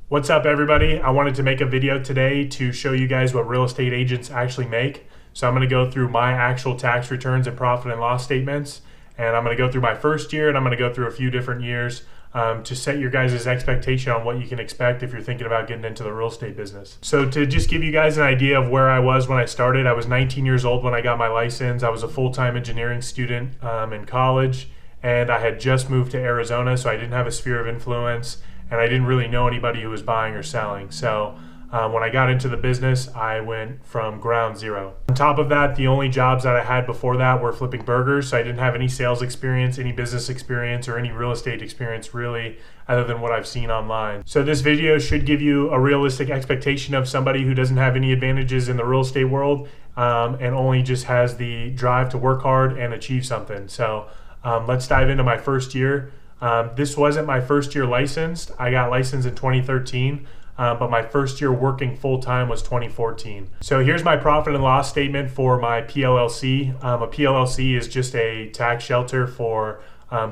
What's up, everybody? I wanted to make a video today to show you guys what real estate agents actually make. So I'm going to go through my actual tax returns and profit and loss statements, and I'm going to go through my first year, and I'm going to go through a few different years to set your guys' expectation on what you can expect if you're thinking about getting into the real estate business. So to just give you guys an idea of where I was when I started, I was 19 years old when I got my license. I was a full-time engineering student in college, and I had just moved to Arizona, so I didn't have a sphere of influence, and I didn't really know anybody who was buying or selling. So when I got into the business, I went from ground zero. On top of that, the only jobs that I had before that were flipping burgers, so I didn't have any sales experience, any business experience, or any real estate experience really, other than what I've seen online. So this video should give you a realistic expectation of somebody who doesn't have any advantages in the real estate world and only just has the drive to work hard and achieve something. So let's dive into my first year. This wasn't my first year licensed. I got licensed in 2013, but my first year working full-time was 2014. So here's my profit and loss statement for my PLLC. A PLLC is just a tax shelter for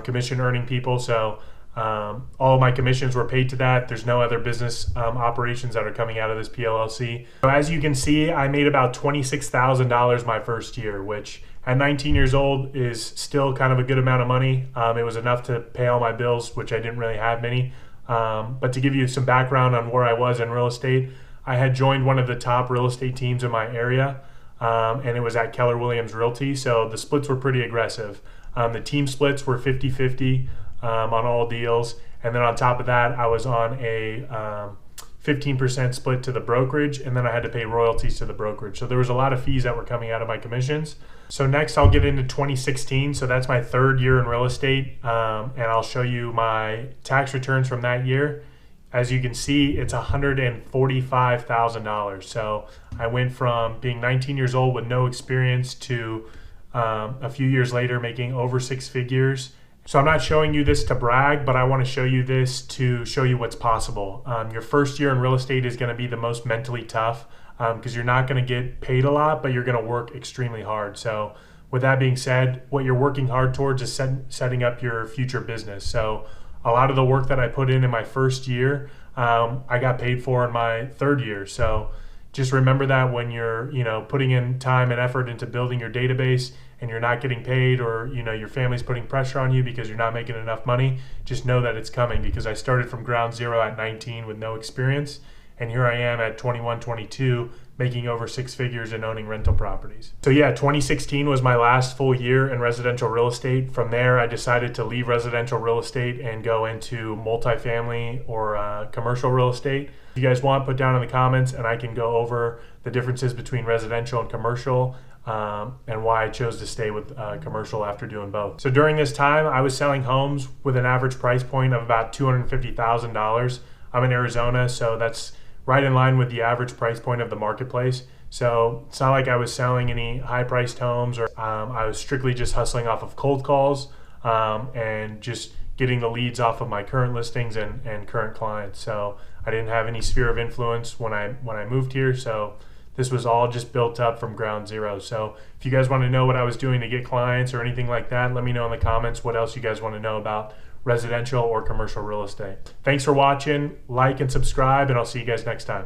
commission earning people. So all my commissions were paid to that. There's no other business operations that are coming out of this PLLC. So as you can see, I made about $26,000 my first year, which at 19 years old is still kind of a good amount of money. It was enough to pay all my bills, which I didn't really have many. But to give you some background on where I was in real estate, I had joined one of the top real estate teams in my area, and it was at Keller Williams Realty. So the splits were pretty aggressive. The team splits were 50-50 on all deals. And then on top of that, I was on a 15% split to the brokerage, and then I had to pay royalties to the brokerage. So there was a lot of fees that were coming out of my commissions. So next I'll get into 2016. So that's my third year in real estate, and I'll show you my tax returns from that year. As you can see, it's $145,000. So I went from being 19 years old with no experience to a few years later making over six figures. So I'm not showing you this to brag, but I want to show you this to show you what's possible. Your first year in real estate is going to be the most mentally tough because you're not going to get paid a lot, but you're going to work extremely hard. So with that being said, what you're working hard towards is setting up your future business. So a lot of the work that I put in my first year, I got paid for in my third year. So just remember that when you're putting in time and effort into building your database and you're not getting paid, or your family's putting pressure on you because you're not making enough money, just know that it's coming, because I started from ground zero at 19 with no experience, and here I am at 21, 22 making over six figures and owning rental properties. So yeah, 2016 was my last full year in residential real estate. From there, I decided to leave residential real estate and go into multifamily or commercial real estate. If you guys want, put down in the comments and I can go over the differences between residential and commercial and why I chose to stay with commercial after doing both. So during this time, I was selling homes with an average price point of about $250,000. I'm in Arizona, so that's right in line with the average price point of the marketplace. So it's not like I was selling any high-priced homes, or I was strictly just hustling off of cold calls and just getting the leads off of my current listings and current clients. So I didn't have any sphere of influence when I moved here. So this was all just built up from ground zero. So if you guys want to know what I was doing to get clients or anything like that, let me know in the comments what else you guys want to know about residential or commercial real estate. Thanks for watching. Like and subscribe, and I'll see you guys next time.